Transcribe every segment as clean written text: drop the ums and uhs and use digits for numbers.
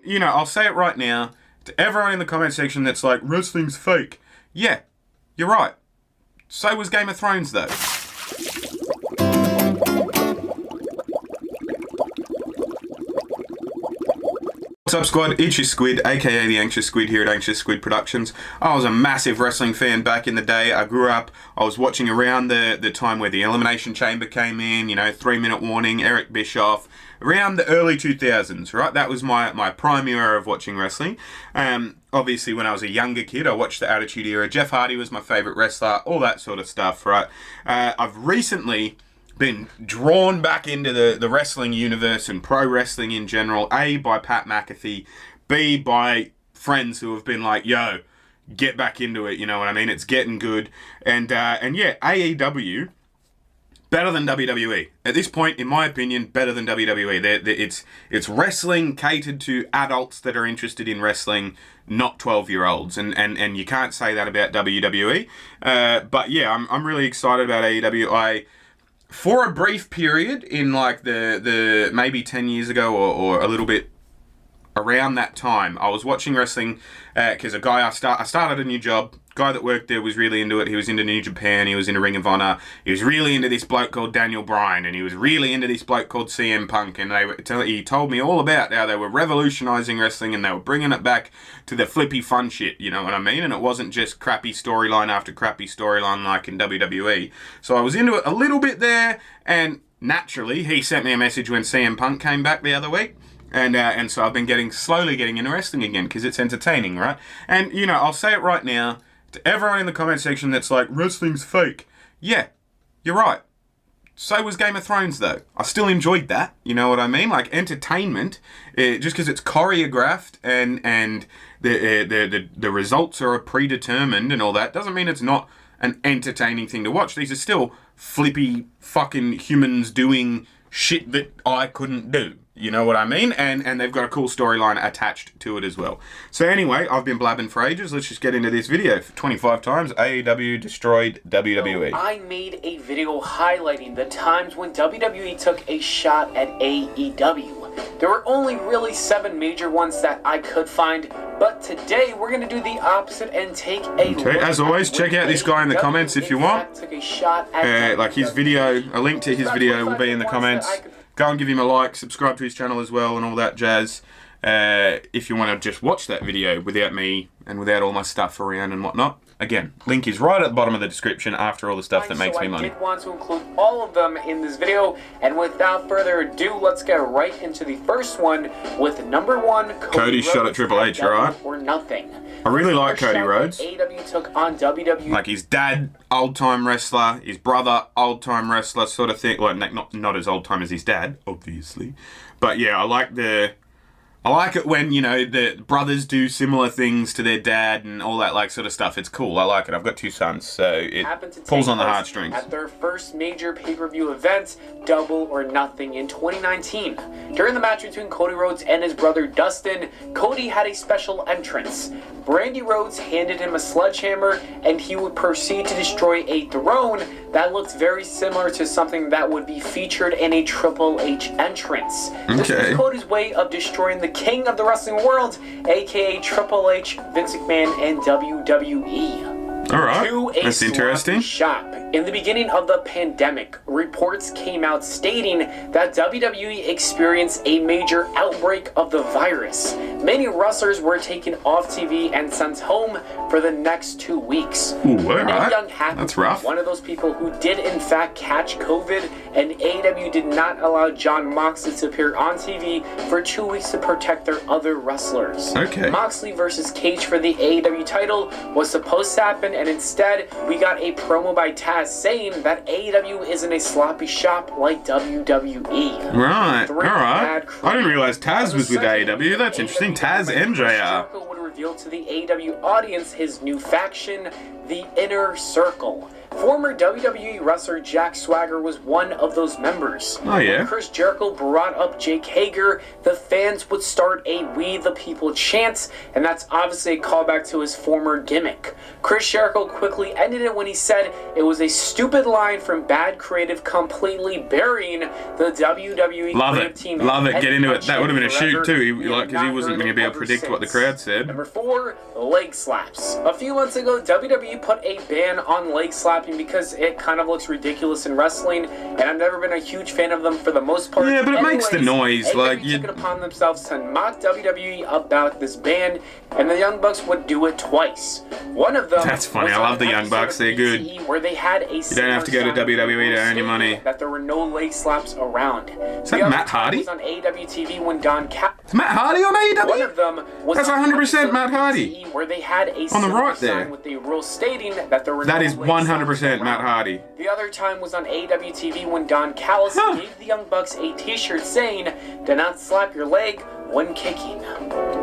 you know, I'll say it right now to everyone in the comment section that's like, wrestling's fake. Yeah, you're right. So was Game of Thrones, though. What's up, Squad? It's your Squid, aka the Anxious Squid here at Anxious Squid Productions. I was a massive wrestling fan back in the day. I grew up, I was watching around the time where the Elimination Chamber came in, you know, 3-minute warning, Eric Bischoff, around the early 2000s, right? That was my prime era of watching wrestling. Obviously, when I was a younger kid, I watched the Attitude Era. Jeff Hardy was my favorite wrestler, all that sort of stuff, right? I've recently been drawn back into the wrestling universe and pro wrestling in general, A, by Pat McAfee, B, by friends who have been like, yo, get back into it, you know what I mean? It's getting good. And yeah, AEW, better than WWE. At this point, in my opinion, better than WWE. It's wrestling catered to adults that are interested in wrestling, not 12-year-olds. And you can't say that about WWE. But yeah, I'm really excited about AEW. For a brief period in like the maybe 10 years ago or a little bit around that time, I was watching wrestling because I started a new job. Guy that worked there was really into it. He was into New Japan. He was into Ring of Honor. He was really into this bloke called Daniel Bryan, and he was really into this bloke called CM Punk. And he told me all about how they were revolutionizing wrestling and they were bringing it back to the flippy fun shit. You know what I mean? And it wasn't just crappy storyline after crappy storyline like in WWE. So I was into it a little bit there, and naturally he sent me a message when CM Punk came back the other week. And so I've been slowly getting into wrestling again because it's entertaining, right? And, you know, I'll say it right now to everyone in the comment section that's like, wrestling's fake. Yeah, you're right. So was Game of Thrones, though. I still enjoyed that, you know what I mean? Like, entertainment, just because it's choreographed and the results are predetermined and all that, doesn't mean it's not an entertaining thing to watch. These are still flippy fucking humans doing shit that I couldn't do. You know what I mean? And they've got a cool storyline attached to it as well. So anyway, I've been blabbing for ages. Let's just get into this video. 25 times AEW destroyed WWE. I made a video highlighting the times when WWE took a shot at AEW. There were only really 7 major ones that I could find, but today we're going to do the opposite and take a look. As always, check out this guy in the comments if you want. Took a shot at like his video, a link to his video will be in the comments. Go and give him a like, subscribe to his channel as well, and all that jazz. If you want to just watch that video without me and without all my stuff around and whatnot. Again, link is right at the bottom of the description after all the stuff that makes me money. I did want to include all of them in this video, and without further ado, let's get right into the first one with number 1, Cody shot at Triple H, right? Or nothing. I really like Cody Rhodes. AEW took on WWE. Like his dad, old-time wrestler, his brother, old-time wrestler sort of thing. Well, not as old-time as his dad, obviously. But yeah, I like it when, you know, the brothers do similar things to their dad and all that like sort of stuff. It's cool. I like it. I've got 2 sons, so it pulls on the heartstrings. At their first major pay-per-view event, Double or Nothing, in 2019. During the match between Cody Rhodes and his brother Dustin, Cody had a special entrance. Brandy Rhodes handed him a sledgehammer, and he would proceed to destroy a throne that looked very similar to something that would be featured in a Triple H entrance. Okay. This was Cody's way of destroying the king of the wrestling world, aka Triple H, Vince McMahon, and WWE. Alright, that's interesting. Shop. In the beginning of the pandemic, reports came out stating that WWE experienced a major outbreak of the virus. Many wrestlers were taken off TV and sent home for the next 2 weeks. Ooh, alright. That's rough. One of those people who did in fact catch COVID, and AEW did not allow Jon Moxley to appear on TV for 2 weeks to protect their other wrestlers. Okay. Moxley versus Cage for the AEW title was supposed to happen, and instead we got a promo by Taz saying that AEW isn't a sloppy shop like WWE. Right, alright. I didn't realize Taz was with AEW. That's interesting. Taz and JR. Would reveal to the AEW audience his new faction, the Inner Circle. Former WWE wrestler Jack Swagger was one of those members. Oh, yeah? When Chris Jericho brought up Jake Hager, the fans would start a "We the People" chant, and that's obviously a callback to his former gimmick. Chris Jericho quickly ended it when he said it was a stupid line from bad creative, completely burying the WWE Love creative it. team. Love it. Get into it. And That would have been a forever. shoot, too. We have Because he not wasn't heard going to it be able to ever predict what the since. crowd said. Number 4, leg slaps. A few months ago, WWE put a ban on leg slapping because it kind of looks ridiculous in wrestling, and I've never been a huge fan of them for the most part. Yeah, but it makes the noise. AEW Like, took it upon themselves to mock WWE about this ban, and the Young Bucks would do it twice. One of them. That's funny. was I on love the an Young episode Bucks. of They're good. BTE Where they had a You don't have to go to WWE to earn your money. that there were no leg slaps around. Is that Matt Hardy? Was on AEW TV when Don Is Matt Hardy on One AEW? of them was That's on 100% episode Matt Hardy. BTE where they had a On the right sign there. with a rule stating that there were That no is leg 100% slaps Matt around. Hardy. The other time was on AEW TV when Don Callis gave the Young Bucks a t-shirt saying, "Do not slap your leg when kicking."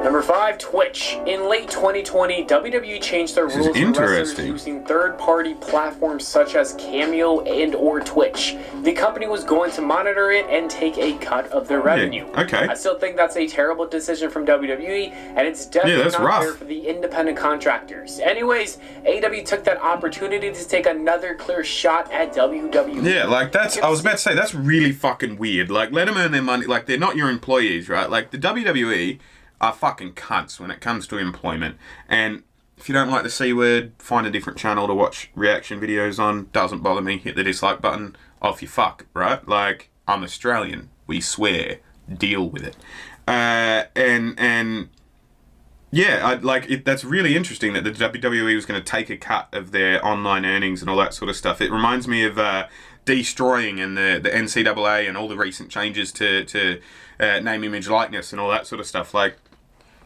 Number 5, Twitch. In late 2020, WWE changed their This is rules for wrestlers interesting. using third-party platforms such as Cameo and or Twitch. The company was going to monitor it and take a cut of their revenue. okay. I still think that's a terrible decision from WWE, and it's definitely that's not rough. fair for the independent contractors. Anyways, AEW took that opportunity to take another clear shot at WWE. Yeah, like that's, I was about to say, that's really fucking weird. Like, let them earn their money. Like, they're not your employees, right? Like, the WWE are fucking cunts when it comes to employment. And if you don't like the C word, find a different channel to watch reaction videos on. Doesn't bother me. Hit the dislike button. Off you fuck, right? Like, I'm Australian. We swear. Deal with it. And yeah, that's really interesting that the WWE was going to take a cut of their online earnings and all that sort of stuff. It reminds me of destroying and the NCAA and all the recent changes to name, image, likeness and all that sort of stuff. Like,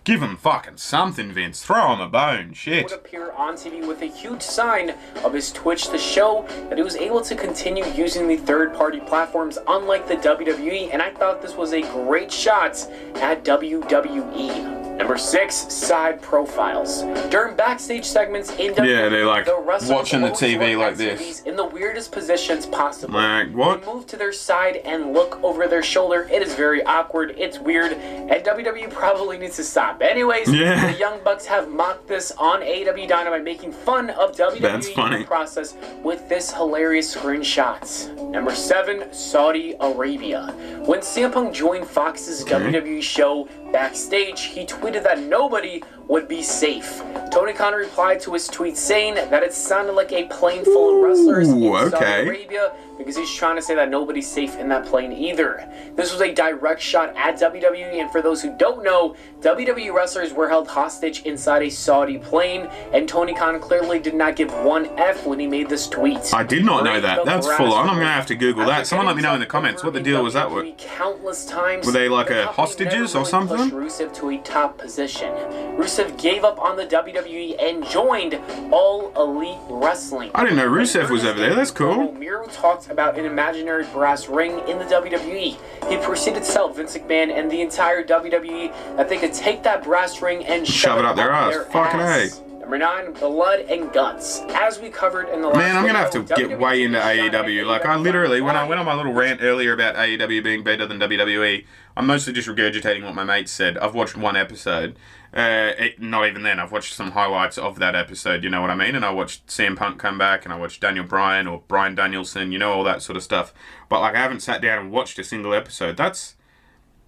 give them fucking something, Vince. Throw them a bone. Shit. Would appear on TV with a huge sign of his Twitch to show that he was able to continue using the third-party platforms unlike the WWE, and I thought this was a great shot at WWE. Number 6, side profiles. During backstage segments in WWE, Yeah, they like the wrestlers watching the always TV work like this. activities in the weirdest positions possible. Like, what? They move to their side and look over their shoulder. It is very awkward. It's weird, and WWE probably needs to stop. Anyways, Yeah. the Young Bucks have mocked this on AEW Dynamite, making fun of WWE That's funny. in the process with this hilarious screenshot. Number 7, Saudi Arabia. When CM Punk joined Fox's WWE show backstage, he tweeted that nobody would be safe. Tony Khan replied to his tweet saying that it sounded like a plane full of wrestlers in Saudi okay. Arabia, because he's trying to say that nobody's safe in that plane either. This was a direct shot at WWE, and for those who don't know, WWE wrestlers were held hostage inside a Saudi plane, and Tony Khan clearly did not give one F when he made this tweet. I did not know Break that. the That's brass full on. I'm ring. going to have to Google that. After Someone let me know in the getting comments what the over deal in was that with. WWE countless times, Were they like the a company hostages never or something? pushed Rusev to a top position. Rusev gave up on the WWE and joined All Elite Wrestling. I didn't know Rusev was over there. That's cool. Miro talked about an imaginary brass ring in the WWE. He proceeded to tell Vince McMahon and the entire WWE that they could take that brass ring and shove it up their ass. Fucking A. Number 9, blood and guts. As we covered in the last Man, I'm gonna have video, to get way into AEW. Like, I literally, when I went on my little rant earlier about AEW being better than WWE, I'm mostly just regurgitating what my mates said. I've watched one episode. Not even then. I've watched some highlights of that episode, you know what I mean? And I watched CM Punk come back, and I watched Daniel Bryan or Bryan Danielson, you know, all that sort of stuff. But, like, I haven't sat down and watched a single episode.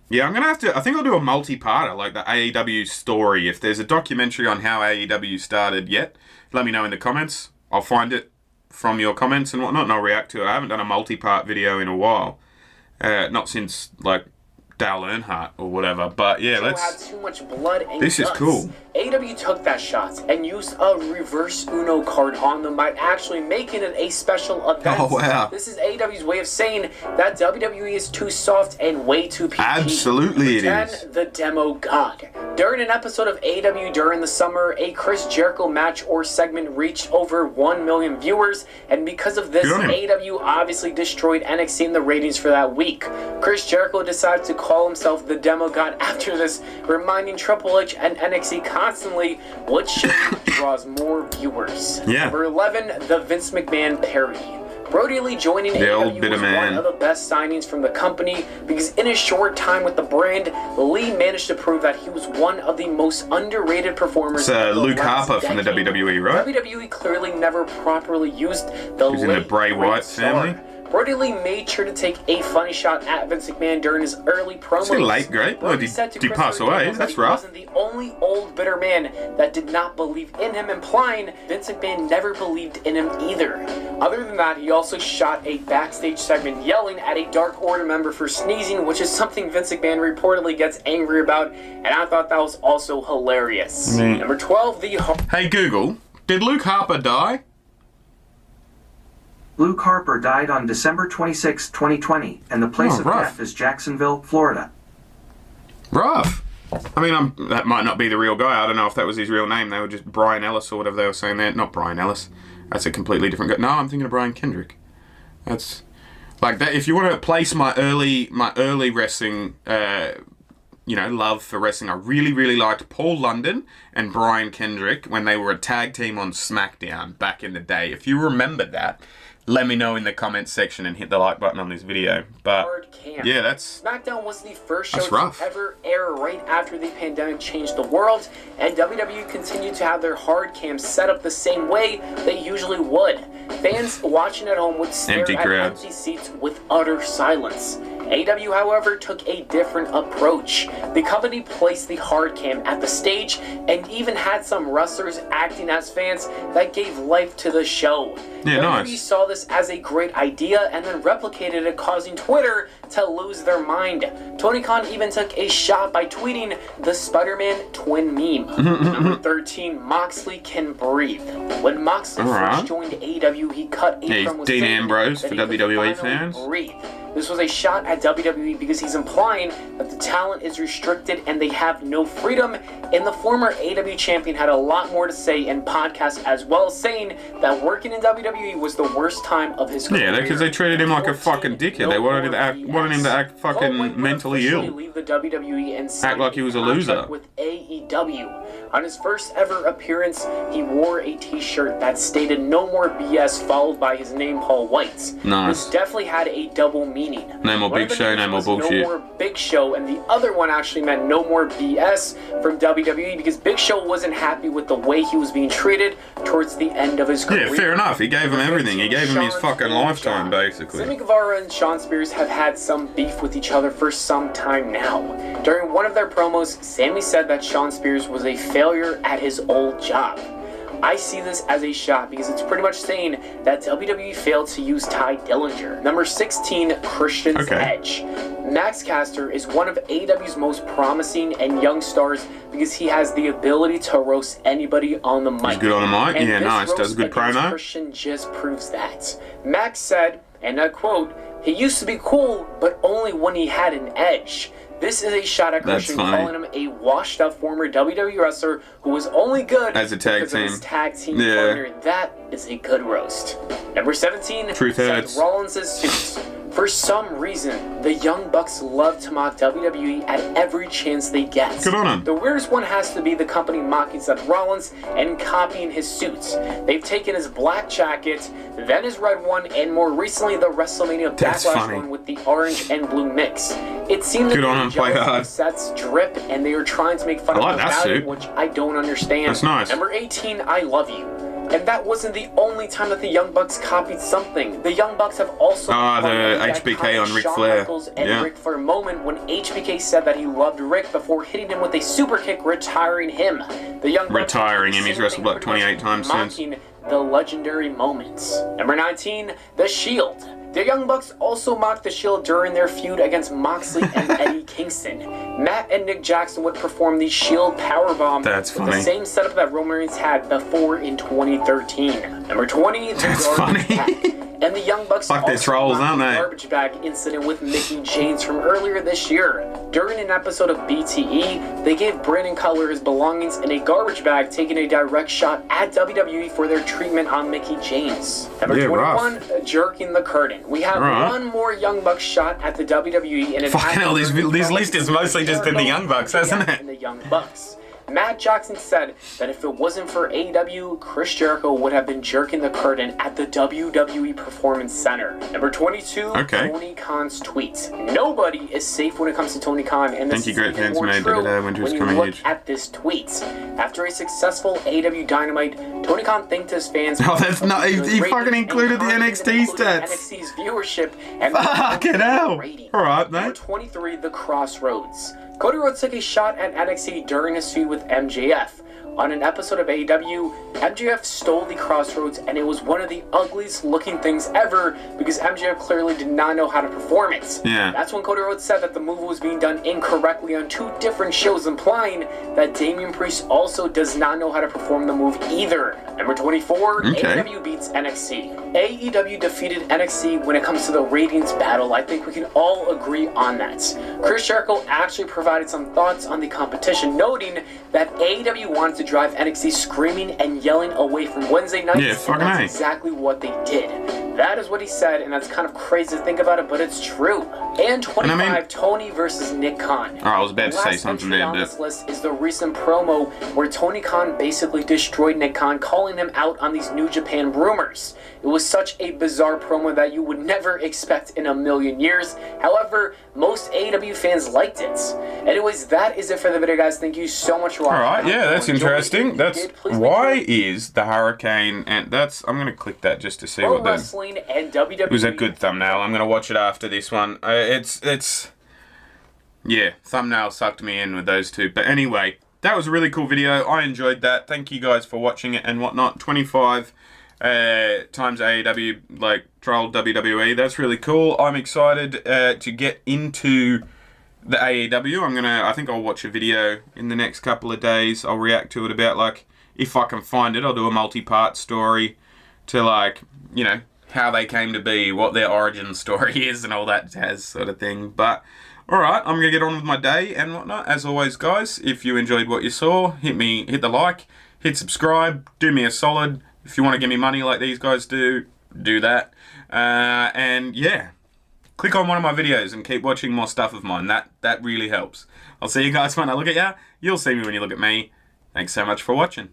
Yeah, I'm going to have to... I think I'll do a multi-parter, like the AEW story. If there's a documentary on how AEW started yet, let me know in the comments. I'll find it from your comments and whatnot, and I'll react to it. I haven't done a multi-part video in a while. Not since, like, Dale Earnhardt or whatever. But, yeah, had too much blood and This is guts. cool. AEW took that shot and used a reverse Uno card on them by actually making it a special event. Oh, wow. This is AEW's way of saying that WWE is too soft and way too PG. Absolutely it is. The Demo God. During an episode of AEW during the summer, a Chris Jericho match or segment reached over 1 million viewers, and because of this, Good on him. AEW obviously destroyed NXT in the ratings for that week. Chris Jericho decided to call himself the Demo God after this, reminding Triple H and NXT constantly which show draws more viewers. Yeah. Number 11, the Vince McMahon parody. Brody Lee joining AEW was one of the best signings from the company because in a short time with the brand, Lee managed to prove that he was one of the most underrated performers. It's Luke Harper from the WWE, right? WWE clearly never properly used the He's in the Bray Wyatt family. Brody Lee made sure to take a funny shot at Vince McMahon during his early promos. Is he late, great? Oh, did he pass away? That's rough. He wasn't the only old bitter man that did not believe in him, implying Vince McMahon never believed in him either. Other than that, he also shot a backstage segment yelling at a Dark Order member for sneezing, which is something Vince McMahon reportedly gets angry about, and I thought that was also hilarious. Number 12, the... Hey Google, did Luke Harper die? Luke Harper died on December 26, 2020, and the place of death is Jacksonville, Florida. Rough. I mean, that might not be the real guy. I don't know if that was his real name. They were just Brian Ellis or whatever they were saying there. Not Brian Ellis. That's a completely different guy. No, I'm thinking of Brian Kendrick. That's like that. If you want to place my early wrestling, love for wrestling, I really liked Paul London and Brian Kendrick when they were a tag team on SmackDown back in the day. If you remember that, let me know in the comments section and hit the like button on this video. But yeah, that's... SmackDown was the first show to ever air right after the pandemic changed the world, and WWE continued to have their hard cams set up the same way they usually would. Fans watching at home would stare at empty seats with utter silence. AEW, however, took a different approach. The company placed the hard cam at the stage and even had some wrestlers acting as fans that gave life to the show. Yeah, WWE saw this as a great idea and then replicated it, causing Twitter to lose their mind. Tony Khan even took a shot by tweeting the Spider-Man twin meme. Number 13, Moxley can breathe. When Moxley first joined AEW, he cut a promo Dean Ambrose for WWE fans. Breathe. This was a shot at WWE because he's implying that the talent is restricted and they have no freedom, and the former AEW champion had a lot more to say in podcasts as well, saying that working in WWE was the worst time of his career. Yeah, because they treated him like a fucking dickhead. They wanted him to act fucking mentally ill. Leave the WWE and act like he was a loser. With AEW. On his first ever appearance, he wore a t-shirt that stated "No More BS" followed by his name, Paul White. Nice. This definitely had a double meaning. No more Big Show, no more bullshit. No more Big Show, and the other one actually meant no more BS from WWE because Big Show wasn't happy with the way he was being treated towards the end of his career. Yeah, fair enough. He gave him everything. He gave him his fucking lifetime, basically. Sammy Guevara and Shawn Spears have had some beef with each other for some time now. During one of their promos, Sammy said that Shawn Spears was a failure at his old job. I see this as a shot because it's pretty much saying that WWE failed to use Ty Dillinger. Number 16, Christian's Edge. Max Caster is one of AEW's most promising and young stars because he has the ability to roast anybody on the mic. He's good on the mic? And yeah, nice. Does a good promo. Christian just proves that. Max said, and I quote, "He used to be cool, but only when he had an edge." This is a shot at Christian, calling him a washed-up former WWE wrestler who was only good as a tag because team. Of his tag team partner. That is a good roast. Number 17, Seth Rollins' suit. For some reason, the Young Bucks love to mock WWE at every chance they get. Good on him. The weirdest one has to be the company mocking Seth Rollins and copying his suits. They've taken his black jacket, then his red one, and more recently the WrestleMania Backlash one with the orange and blue mix. It seemed good on him, play hard. Seth's drip, and they were trying to make fun of his value, which I don't understand. That's nice. Number 18, I Love You. And that wasn't the only time that the Young Bucks copied something. The Young Bucks have also the HBK on Ric Flair. And Ric Flair moment when HBK said that he loved Rick before hitting him with a super kick, retiring him. The Young Bucks retiring him. He's wrestled like 28 times since. The legendary moments. Number 19, The Shield. The Young Bucks also mocked The Shield during their feud against Moxley and Eddie Kingston. Matt and Nick Jackson would perform the Shield Powerbomb with the same setup that Roman Reigns had before in 2013. Number 20, The Garbage Pack. And the Young Bucks Fuck, they're trolls, aren't they? Garbage bag incident with Mickie James from earlier this year. During an episode of BTE, they gave Brandon Cutler his belongings in a garbage bag, taking a direct shot at WWE for their treatment on Mickie James. Number 21, jerking the curtain. We have one more Young Bucks shot at the WWE, and fucking hell, this list is mostly just in the Young Bucks, hasn't it? In the Young Bucks. Matt Jackson said that if it wasn't for AEW, Chris Jericho would have been jerking the curtain at the WWE Performance Center. Number 22, Tony Khan's tweet. Nobody is safe when it comes to Tony Khan, and this is even more true when you look at this tweet. After a successful AEW Dynamite, Tony Khan thanked his fans. Oh, that's not. He fucking included the NXT stats. NXT's viewership and fucking hell. All right, mate. Number 23, The Crossroads. Cody Rhodes took a shot at NXT during his feud with MJF. On an episode of AEW, MJF stole the Crossroads, and it was one of the ugliest looking things ever because MJF clearly did not know how to perform it. Yeah. That's when Cody Rhodes said that the move was being done incorrectly on 2 different shows, implying that Damian Priest also does not know how to perform the move either. Number 24, AEW beats NXT. AEW defeated NXT when it comes to the ratings battle. I think we can all agree on that. Chris Jericho actually provided some thoughts on the competition, noting that AEW wanted to drive NXT screaming and yelling away from Wednesday nights. Yeah, fucking and that's exactly what they did. That is what he said, and that's kind of crazy to think about it, but it's true. And 25, Tony versus Nick Khan. I was about to say something there, on this list is the recent promo where Tony Khan basically destroyed Nick Khan, calling him out on these New Japan rumors. It was such a bizarre promo that you would never expect in a million years. However, most AEW fans liked it. Anyways, that is it for the video, guys. Thank you so much for watching. Alright, yeah, that's interesting. That's why is the Hurricane, and that's, I'm going to click that just to see what that is. And WWE. It was a good thumbnail. I'm going to watch it after this one. Yeah, thumbnail sucked me in with those two. But anyway, that was a really cool video. I enjoyed that. Thank you guys for watching it and whatnot. 25 times AEW, like, trolled WWE. That's really cool. I'm excited to get into the AEW. I think I'll watch a video in the next couple of days. I'll react to it about, like, if I can find it, I'll do a multi-part story to, like, you know, how they came to be, what their origin story is, and all that jazz sort of thing. But, alright, I'm going to get on with my day and whatnot. As always, guys, if you enjoyed what you saw, hit the like, hit subscribe, do me a solid. If you want to give me money like these guys do that. And, yeah, click on one of my videos and keep watching more stuff of mine. That really helps. I'll see you guys when I look at you. You'll see me when you look at me. Thanks so much for watching.